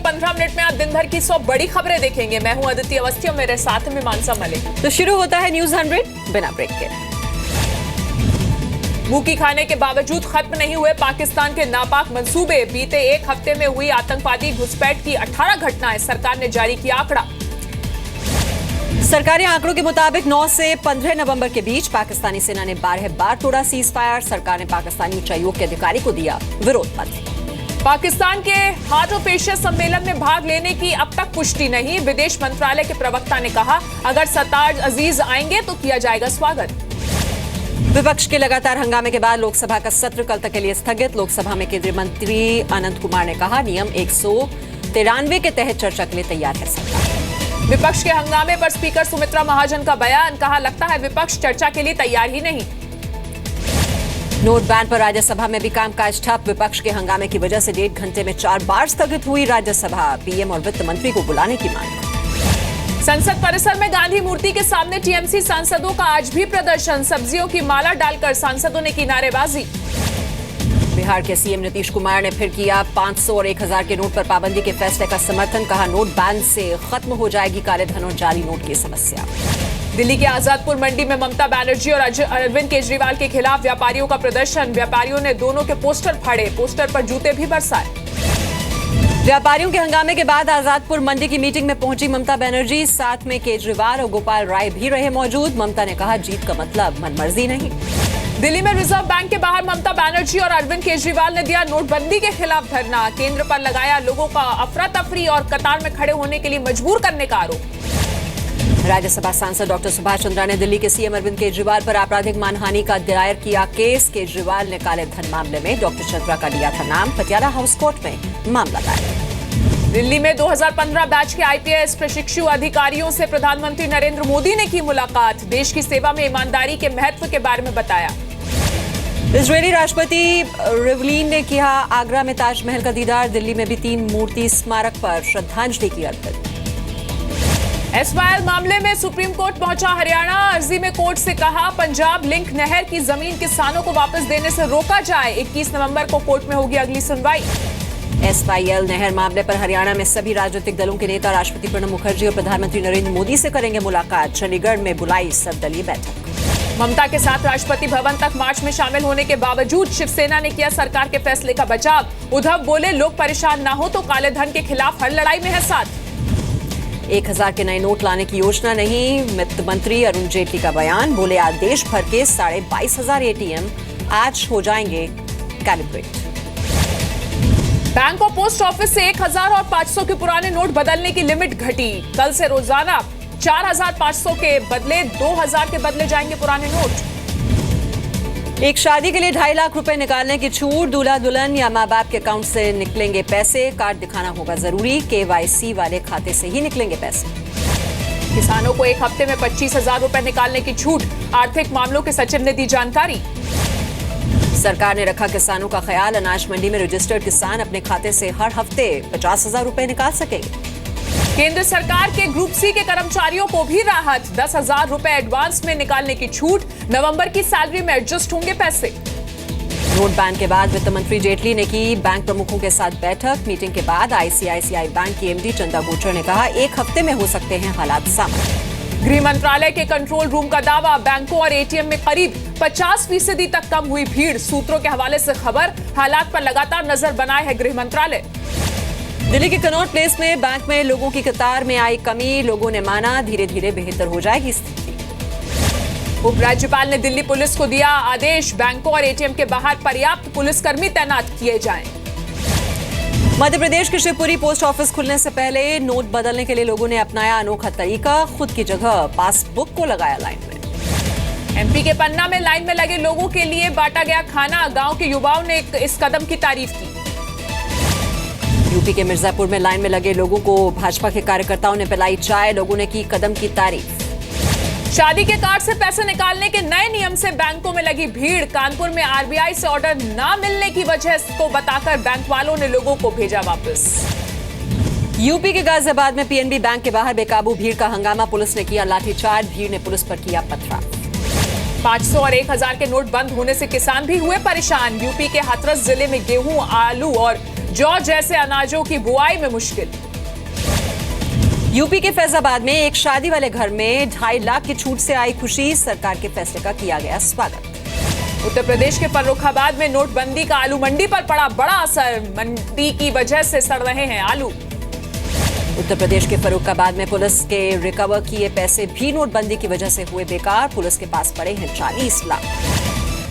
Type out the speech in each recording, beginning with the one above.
15 minute में आप दिन भर की 100 बड़ी खबरें देखेंगे। मैं हूं अदिति अवस्थी और मेरे साथ में मानसा मलिक। तो शुरू होता है न्यूज 100 बिना ब्रेक के। मुंह खाने के बावजूद खत्म नहीं हुए पाकिस्तान के नापाक मंसूबे। बीते एक हफ्ते में हुई आतंकवादी घुसपैठ की 18 घटनाएं, सरकार ने जारी किया आंकड़ा। सरकारी आंकड़ों के मुताबिक 9 से 15 नवंबर के बीच पाकिस्तानी सेना ने 12 बार तोड़ा सीज फायर। सरकार ने पाकिस्तानी उच्चायोग के अधिकारी को दिया विरोध पत्र। पाकिस्तान के हार्ट ऑफ एशिया सम्मेलन में भाग लेने की अब तक पुष्टि नहीं। विदेश मंत्रालय के प्रवक्ता ने कहा, अगर सरताज अजीज आएंगे तो किया जाएगा स्वागत। विपक्ष के लगातार हंगामे के बाद लोकसभा का सत्र कल तक के लिए स्थगित। लोकसभा में केंद्रीय मंत्री अनंत कुमार ने कहा, नियम 193 के तहत चर्चा के लिए तैयार है सरकार। विपक्ष के हंगामे पर स्पीकर सुमित्रा महाजन का बयान, कहा लगता है विपक्ष चर्चा के लिए तैयार ही नहीं। नोट बैन पर राज्यसभा में भी कामकाज ठप। विपक्ष के हंगामे की वजह से 1.5 घंटे में 4 बार स्थगित हुई राज्यसभा। पीएम और वित्त मंत्री को बुलाने की मांग। संसद परिसर में गांधी मूर्ति के सामने टीएमसी सांसदों का आज भी प्रदर्शन। सब्जियों की माला डालकर सांसदों ने की नारेबाजी। बिहार के सीएम नीतीश कुमार ने फिर किया 500 और 1000 के नोट पर पाबंदी के फैसले का समर्थन। कहा, नोट बैन से खत्म हो जाएगी काले धन और जाली नोट की समस्या। दिल्ली के आजादपुर मंडी में ममता बनर्जी और अरविंद केजरीवाल के खिलाफ व्यापारियों का प्रदर्शन। व्यापारियों ने दोनों के पोस्टर फाड़े, पोस्टर पर जूते भी बरसाए। व्यापारियों के हंगामे के बाद आजादपुर मंडी की मीटिंग में पहुंची ममता बनर्जी। साथ में केजरीवाल और गोपाल राय भी रहे मौजूद। ममता ने कहा, जीत का मतलब मनमर्जी नहीं। दिल्ली में रिजर्व बैंक के बाहर ममता बनर्जी और अरविंद केजरीवाल ने दिया नोटबंदी के खिलाफ धरना। केंद्र पर लगाया लोगों का अफरा तफरी और कतार में खड़े होने के लिए मजबूर करने का आरोप। राज्यसभा सांसद डॉक्टर सुभाष चंद्रा ने दिल्ली के सीएम अरविंद केजरीवाल पर आपराधिक मानहानि का दायर किया केस। केजरीवाल ने काले धन मामले में डॉक्टर चंद्रा का लिया था नाम। पटियाला हाउस कोर्ट में मामला दायर। दिल्ली में 2015 बैच के आईपीएस प्रशिक्षु अधिकारियों से प्रधानमंत्री नरेंद्र मोदी ने की मुलाकात। देश की सेवा में ईमानदारी के महत्व के बारे में बताया। इजरायली राष्ट्रपति रिवलिन ने किया आगरा में ताजमहल का दीदार। दिल्ली में भी 3 मूर्ति स्मारक पर श्रद्धांजलि की अर्पित। एसवाईएल मामले में सुप्रीम कोर्ट पहुंचा हरियाणा। अर्जी में कोर्ट से कहा, पंजाब लिंक नहर की जमीन किसानों को वापस देने से रोका जाए। 21 नवंबर को कोर्ट में होगी अगली सुनवाई। एसवाईएल नहर मामले पर हरियाणा में सभी राजनीतिक दलों के नेता राष्ट्रपति प्रणब मुखर्जी और प्रधानमंत्री नरेंद्र मोदी से करेंगे मुलाकात। चंडीगढ़ में बुलाई सर्वदलीय बैठक। ममता के साथ राष्ट्रपति भवन तक मार्च में शामिल होने के बावजूद शिवसेना ने किया सरकार के फैसले का बचाव। उद्धव बोले, लोग परेशान ना हो तो काले धन के खिलाफ हर लड़ाई में है साथ। 1000 के नए नोट लाने की योजना नहीं। वित्त मंत्री अरुण जेटली का बयान, बोले आज देश भर के 22,500 एटीएम आज हो जाएंगे कैलिब्रेट। बैंक और पोस्ट ऑफिस से 1000 और 500 के पुराने नोट बदलने की लिमिट घटी। कल से रोजाना 4500 के बदले 2000 के बदले जाएंगे पुराने नोट। एक शादी के लिए 2.5 लाख रुपए निकालने की छूट। दूल्हा दुल्हन या मां बाप के अकाउंट से निकलेंगे पैसे। कार्ड दिखाना होगा जरूरी। केवाईसी वाले खाते से ही निकलेंगे पैसे। किसानों को एक हफ्ते में 25,000 रुपए निकालने की छूट। आर्थिक मामलों के सचिव ने दी जानकारी। सरकार ने रखा किसानों का ख्याल। अनाज मंडी में रजिस्टर्ड किसान अपने खाते से हर हफ्ते 50,000 रुपए निकाल सकेंगे। केंद्र सरकार के ग्रुप सी के कर्मचारियों को भी राहत। 10,000 रुपए एडवांस में निकालने की छूट। नवंबर की सैलरी में एडजस्ट होंगे पैसे। नोट बैन के बाद वित्त मंत्री जेटली ने की बैंक प्रमुखों के साथ बैठक। मीटिंग के बाद आईसीआईसीआई बैंक की एमडी चंदा कोचर ने कहा, एक हफ्ते में हो सकते हैं हालात सामान्य। गृह मंत्रालय के कंट्रोल रूम का दावा, बैंकों और एटीएम में करीब 50% तक कम हुई भीड़। सूत्रों के हवाले से खबर, हालात पर लगातार नजर बनाए है गृह मंत्रालय। दिल्ली के कनॉट प्लेस में बैंक में लोगों की कतार में आई कमी। लोगों ने माना धीरे धीरे बेहतर हो जाएगी स्थिति। उपराज्यपाल ने दिल्ली पुलिस को दिया आदेश, बैंकों और एटीएम के बाहर पर्याप्त पुलिसकर्मी तैनात किए जाएं। मध्य प्रदेश के शिवपुरी पोस्ट ऑफिस खुलने से पहले नोट बदलने के लिए लोगों ने अपनाया अनोखा तरीका। खुद की जगह पासबुक को लगाया लाइन में। एमपी के पन्ना में लाइन में लगे लोगों के लिए बांटा गया खाना। गांव के युवाओं ने इस कदम की तारीफ की। यूपी के मिर्जापुर में लाइन में लगे लोगों को भाजपा के कार्यकर्ताओं ने पिलाई चाय। लोगों ने की कदम की तारीफ। शादी के कार्ड से पैसे निकालने के नए नियम से बैंकों में लगी भीड़। कानपुर में आरबीआई से ऑर्डर न मिलने की वजह को बताकर बैंक वालों ने लोगों को भेजा वापस। यूपी के गाजियाबाद में पीएनबी बैंक के बाहर बेकाबू भीड़ का हंगामा। पुलिस ने किया लाठीचार्ज। भीड़ ने पुलिस पर किया पथराव। 500 और 1000 के नोट बंद होने से किसान भी हुए परेशान। यूपी के हाथरस जिले में गेहूं, आलू और जौ जैसे अनाजों की बुआई में मुश्किल। यूपी के फैजाबाद में एक शादी वाले घर में 2.5 लाख की छूट से आई खुशी, सरकार के फैसले का किया गया स्वागत। उत्तर प्रदेश के फर्रुखाबाद में नोटबंदी का आलू मंडी पर पड़ा बड़ा असर, मंदी की वजह से सड़ रहे हैं आलू। उत्तर प्रदेश के फर्रुखाबाद में पुलिस के रिकवर किए पैसे भी नोटबंदी की वजह से हुए बेकार, पुलिस के पास पड़े हैं 40 लाख।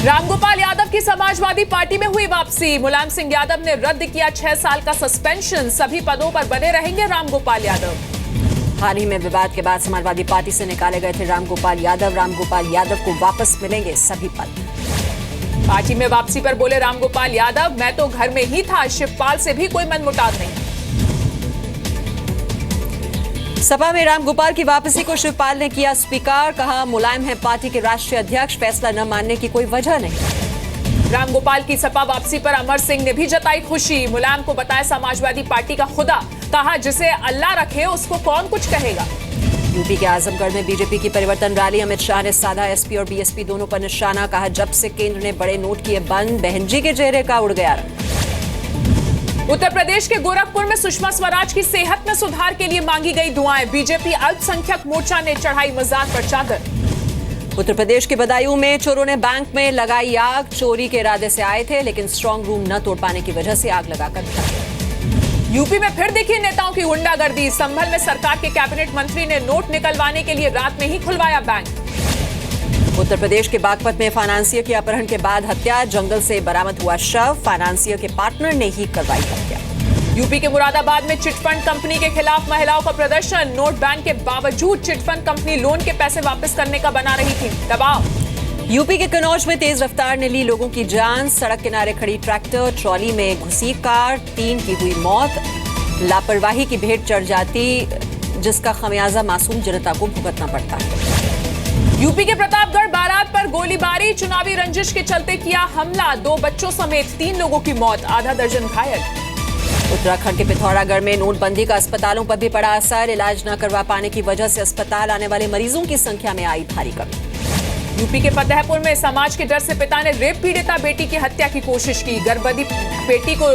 रामगोपाल यादव की समाजवादी पार्टी में हुई वापसी, मुलायम सिंह यादव ने रद्द किया 6 साल का सस्पेंशन, सभी पदों पर बने रहेंगे रामगोपाल यादव। हाल ही में विवाद के बाद समाजवादी पार्टी से निकाले गए थे रामगोपाल यादव को वापस मिलेंगे सभी पद। पार्टी में वापसी पर बोले रामगोपाल यादव, मैं तो घर में ही था, शिवपाल से भी कोई मनमुटाव नहीं। सपा में रामगोपाल की वापसी को शिवपाल ने किया स्वीकार, कहा मुलायम है पार्टी के राष्ट्रीय अध्यक्ष, फैसला न मानने की कोई वजह नहीं। रामगोपाल की सपा वापसी पर अमर सिंह ने भी जताई खुशी, मुलायम को बताया समाजवादी पार्टी का खुदा, कहा जिसे अल्लाह रखे उसको कौन कुछ कहेगा। यूपी के आजमगढ़ में बीजेपी की परिवर्तन रैली, अमित शाह ने साधा एसपी और बीएसपी दोनों पर निशाना, कहा जब से केंद्र ने बड़े नोट किए बंद, बहन जी के चेहरे का उड़ गया रंग। उत्तर प्रदेश के गोरखपुर में सुषमा स्वराज की सेहत में सुधार के लिए मांगी गई दुआएं, बीजेपी अल्पसंख्यक मोर्चा ने चढ़ाई मजार पर चादर। उत्तर प्रदेश के बदायूं में चोरों ने बैंक में लगाई आग, चोरी के इरादे से आए थे लेकिन स्ट्रांग रूम न तोड़ पाने की वजह से आग लगाकर भागे। यूपी में फिर दिखी नेताओं की गुंडागर्दी, संभल में सरकार के कैबिनेट मंत्री ने नोट निकलवाने के लिए रात में ही खुलवाया बैंक। उत्तर प्रदेश के बागपत में फाइनेंसियर के अपहरण के बाद हत्या, जंगल से बरामद हुआ शव, फाइनेंसियर के पार्टनर ने ही करवाई हत्या। यूपी के मुरादाबाद में चिटफंड कंपनी के खिलाफ महिलाओं का प्रदर्शन, नोट बैन के बावजूद चिटफंड कंपनी लोन के पैसे वापस करने का बना रही थी दबाव। यूपी के कन्नौज में तेज रफ्तार ने ली लोगों की जान, सड़क किनारे खड़ी ट्रैक्टर ट्रॉली में घुसी कार, 3 की हुई मौत, लापरवाही की भेंट चढ़ जाती जिसका खमियाजा मासूम जनता को भुगतना पड़ता है। यूपी के प्रतापगढ़ बारात पर गोलीबारी, चुनावी रंजिश के चलते किया हमला, 2 बच्चों समेत 3 लोगों की मौत, आधा दर्जन घायल। उत्तराखंड के पिथौरागढ़ में नोटबंदी का अस्पतालों पर भी पड़ा असर, इलाज न करवा पाने की वजह से अस्पताल आने वाले मरीजों की संख्या में आई भारी कमी। यूपी के फतेहपुर में समाज के डर से पिता ने रेप पीड़िता बेटी की हत्या की कोशिश की, गर्भवती बेटी को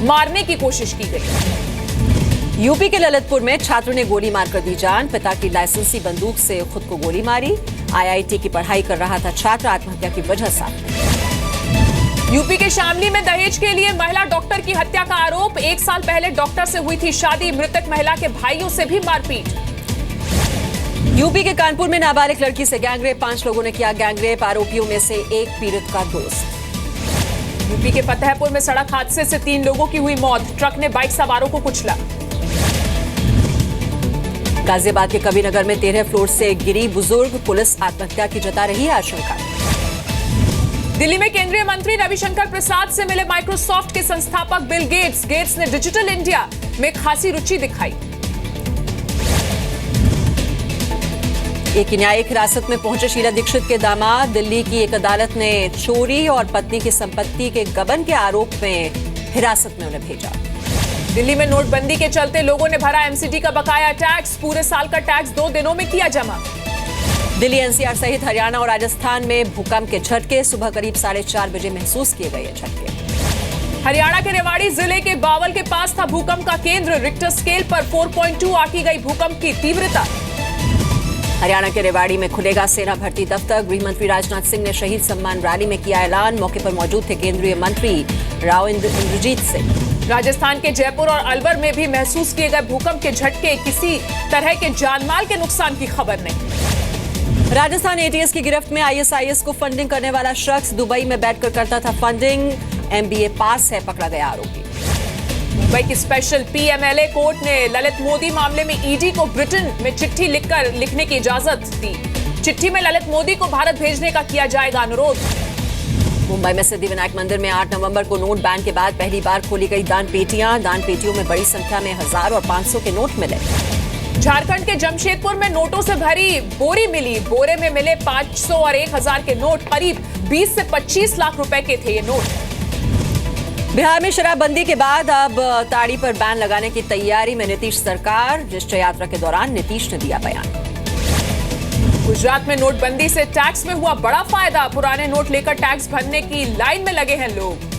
मारने की कोशिश की गई। यूपी के ललितपुर में छात्र ने गोली मारकर दी जान, पिता की लाइसेंसी बंदूक से खुद को गोली मारी, आईआईटी की पढ़ाई कर रहा था छात्र, आत्महत्या की वजह सामने। यूपी के शामली में दहेज के लिए महिला डॉक्टर की हत्या का आरोप, 1 साल पहले डॉक्टर से हुई थी शादी, मृतक महिला के भाइयों से भी मारपीट। यूपी के कानपुर में नाबालिग लड़की से गैंगरेप, 5 लोगों ने किया गैंगरेप, आरोपियों में से एक पीड़ित का दोस्त। यूपी के फतेहपुर में सड़क हादसे से 3 लोगों की हुई मौत, ट्रक ने बाइक सवारों को कुचला। गाजियाबाद के कबीरनगर में 13 फ्लोर से गिरी बुजुर्ग, पुलिस आत्महत्या की जता रही है आशंका। दिल्ली में केंद्रीय मंत्री रविशंकर प्रसाद से मिले माइक्रोसॉफ्ट के संस्थापक बिल गेट्स, गेट्स ने डिजिटल इंडिया में खासी रुचि दिखाई। एक न्यायिक हिरासत में पहुंचे शीला दीक्षित के दामाद, दिल्ली की एक अदालत ने चोरी और पत्नी की संपत्ति के गबन के आरोप में हिरासत में उन्हें भेजा। दिल्ली में नोटबंदी के चलते लोगों ने भरा एमसीडी का बकाया टैक्स, पूरे साल का टैक्स 2 दिनों में किया जमा। दिल्ली एनसीआर सहित हरियाणा और राजस्थान में भूकंप के झटके, सुबह करीब 4:30 बजे महसूस किए गए झटके। हरियाणा के रेवाड़ी जिले के बावल के पास था भूकंप का केंद्र, रिक्टर स्केल पर 4.2 आंकी गई भूकंप की तीव्रता। हरियाणा के रेवाड़ी में खुलेगा सेना भर्ती दफ्तर, गृह मंत्री राजनाथ सिंह ने शहीद सम्मान रैली में किया ऐलान, मौके पर मौजूद थे केंद्रीय मंत्री राव इंद्रजीत सिंह। राजस्थान के जयपुर और अलवर में भी महसूस किए गए भूकंप के झटके, किसी तरह के जानमाल के नुकसान की खबर नहीं। राजस्थान एटीएस की गिरफ्त में आईएसआईएस को फंडिंग करने वाला शख्स, दुबई में बैठकर करता था फंडिंग, एमबीए पास है, पकड़ा गया आरोपी। मुंबई की स्पेशल पीएमएलए कोर्ट ने ललित मोदी मामले में ईडी को ब्रिटेन में चिट्ठी लिखने की इजाजत दी। चिट्ठी में ललित मोदी को भारत भेजने का किया जाएगा अनुरोध। मुंबई में सिद्धिविनायक मंदिर में 8 नवंबर को नोट बैन के बाद पहली बार खोली गई दान पेटियों में बड़ी संख्या में 1000 और 500 के नोट मिले। झारखंड के जमशेदपुर में नोटों से भरी बोरी मिली, बोरे में मिले 500 और 1000 के नोट, करीब 20 से 25 लाख रुपए के थे ये नोट। बिहार में शराबबंदी के बाद अब ताड़ी पर बैन लगाने की तैयारी में नीतीश सरकार, निश्चय यात्रा के दौरान नीतीश ने दिया बयान। गुजरात में नोटबंदी से टैक्स में हुआ बड़ा फायदा, पुराने नोट लेकर टैक्स भरने की लाइन में लगे हैं लोग।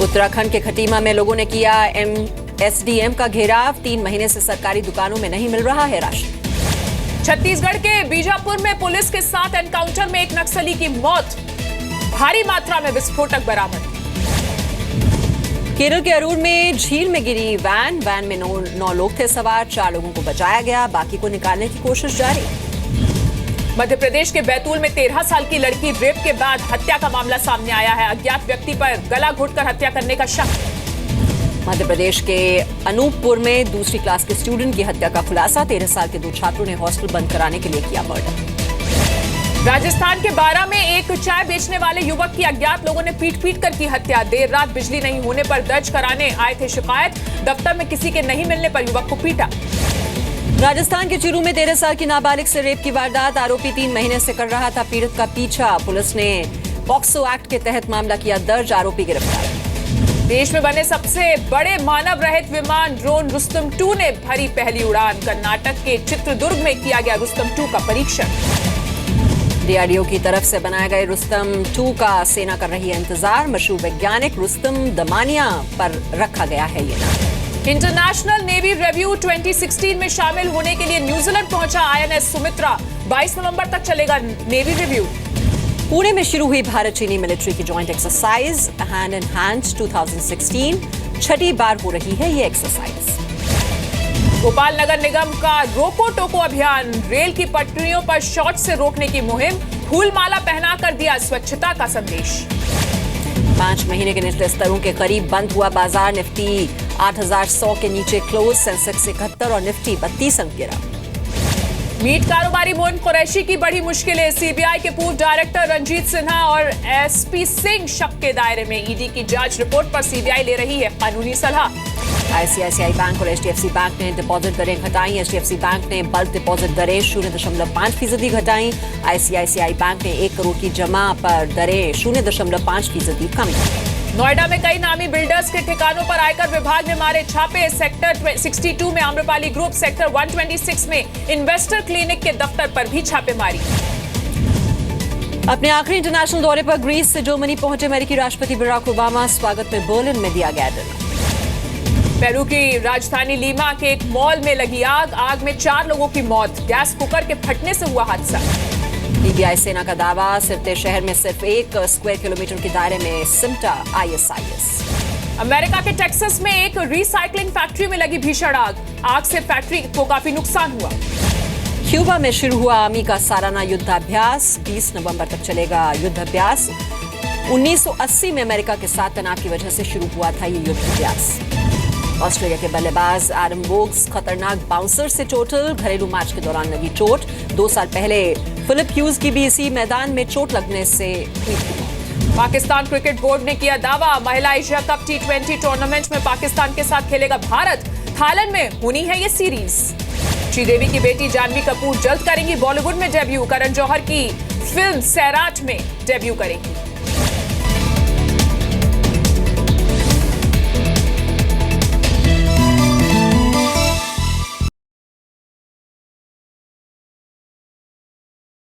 उत्तराखंड के खटीमा में लोगों ने किया एसडीएम का घेराव। 3 महीने से सरकारी दुकानों में नहीं मिल रहा है राशन। छत्तीसगढ़ के बीजापुर में पुलिस के साथ एनकाउंटर में एक नक्सली की मौत। भारी मात्रा में विस्फोटक बरामद। केरल के अरूर में झील में गिरी वैन में 9 लोग थे सवार। 4 लोगों को बचाया गया, बाकी को निकालने की कोशिश जारी। मध्य प्रदेश के बैतूल में 13 साल की लड़की रेप के बाद हत्या का मामला सामने आया है। अज्ञात व्यक्ति पर गला घोंटकर हत्या करने का शक। मध्य प्रदेश के अनूपपुर में दूसरी क्लास के स्टूडेंट की हत्या का खुलासा। 13 साल के 2 छात्रों ने हॉस्टल बंद कराने के लिए किया मर्डर। राजस्थान के बारा में एक चाय बेचने वाले युवक की अज्ञात लोगों ने पीट कर की हत्या। देर रात बिजली नहीं होने पर दर्ज कराने आए थे शिकायत। दफ्तर में किसी के नहीं मिलने पर युवक को पीटा। राजस्थान के चूरू में 13 साल की नाबालिग से रेप की वारदात। आरोपी 3 महीने से कर रहा था पीड़ित का पीछा। पुलिस ने पॉक्सो एक्ट के तहत मामला किया दर्ज। आरोपी गिरफ्तार। देश में बने सबसे बड़े मानव रहित विमान ड्रोन रुस्तम 2 ने भरी पहली उड़ान। कर्नाटक के चित्रदुर्ग में किया गया रुस्तम 2 का परीक्षण। डीआरडीओ की तरफ से बनाए गए रुस्तम 2 का सेना कर रही है इंतजार। मशहूर वैज्ञानिक रुस्तम दमानिया पर रखा गया है ये नाम। इंटरनेशनल नेवी रिव्यू 2016 में शामिल होने के लिए न्यूजीलैंड पहुंचा आईएनएस सुमित्रा। 22 नवंबर तक चलेगा नेवी रिव्यू। पुणे में शुरू हुई भारत चीनी मिलिट्री की joint exercise hand in hand 2016। 6ठी बार हो रही है ये एक्सरसाइज। भोपाल नगर निगम का रोको टोको अभियान। रेल की पटरियों पर शौच से रोकने की मुहिम। फूल माला पहनाकर दिया स्वच्छता का संदेश। 5 महीने के निचले स्तरों के करीब बंद हुआ बाजार। निफ्टी 8100 के नीचे क्लोज। सेंसेक्स 71 और निफ्टी 32 अंक गिरा। मीट कारोबारी मोइन कुरैशी की बड़ी मुश्किलें। सीबीआई के पूर्व डायरेक्टर रंजीत सिन्हा और एसपी सिंह शक के दायरे में। ईडी की जांच रिपोर्ट पर सीबीआई ले रही है कानूनी सलाह। आईसीआईसीआई बैंक और एचडीएफसी बैंक ने डिपॉजिट दरें घटाई। एचडीएफसी बैंक ने बल्क डिपॉजिट दरें 0.5% घटाई। आईसीआईसीआई बैंक ने 1 करोड़ की जमा पर दरें 0.5% कम की। नोएडा में कई नामी बिल्डर्स के ठिकानों पर आयकर विभाग ने मारे छापे। सेक्टर 62 में आम्रपाली ग्रुप, सेक्टर 126 में इन्वेस्टर क्लिनिक के दफ्तर पर भी छापेमारी। अपने आखिरी इंटरनेशनल दौरे पर ग्रीस से जर्मनी पहुंचे अमेरिकी राष्ट्रपति बराक ओबामा। स्वागत में बर्लिन में दिया गया डिनर। पेरू की राजधानी लीमा के एक मॉल में लगी आग। आग में 4 लोगों की मौत। गैस कुकर के फटने से हुआ हादसा। लीबियाई सेना का दावा। सिरते शहर में सिर्फ 1 स्क्वायर किलोमीटर के दायरे में सिमटा आईएसआईएस। अमेरिका के टेक्सास में एक रिसाइकलिंग फैक्ट्री में लगी भीषण आग। आग से फैक्ट्री को काफी नुकसान हुआ। क्यूबा में शुरू हुआ आर्मी का सालाना युद्धाभ्यास। 20 नवंबर तक चलेगा युद्धाभ्यास। 1980 में अमेरिका के साथ तनाव की वजह से शुरू हुआ था ये युद्धाभ्यास। ऑस्ट्रेलिया के बल्लेबाज एडम वोग्स खतरनाक बाउंसर से चोटिल। घरेलू मैच के दौरान लगी चोट। 2 साल पहले फिलिप ह्यूज की भी इसी मैदान में चोट लगने से हुई थी। पाकिस्तान क्रिकेट बोर्ड ने किया दावा। महिला एशिया कप T20 टूर्नामेंट में पाकिस्तान के साथ खेलेगा भारत। थाईलैंड में होनी है ये सीरीज। श्रीदेवी की बेटी जानवी कपूर जल्द करेंगी बॉलीवुड में डेब्यू। करण जौहर की फिल्म सैराट में डेब्यू करेंगी।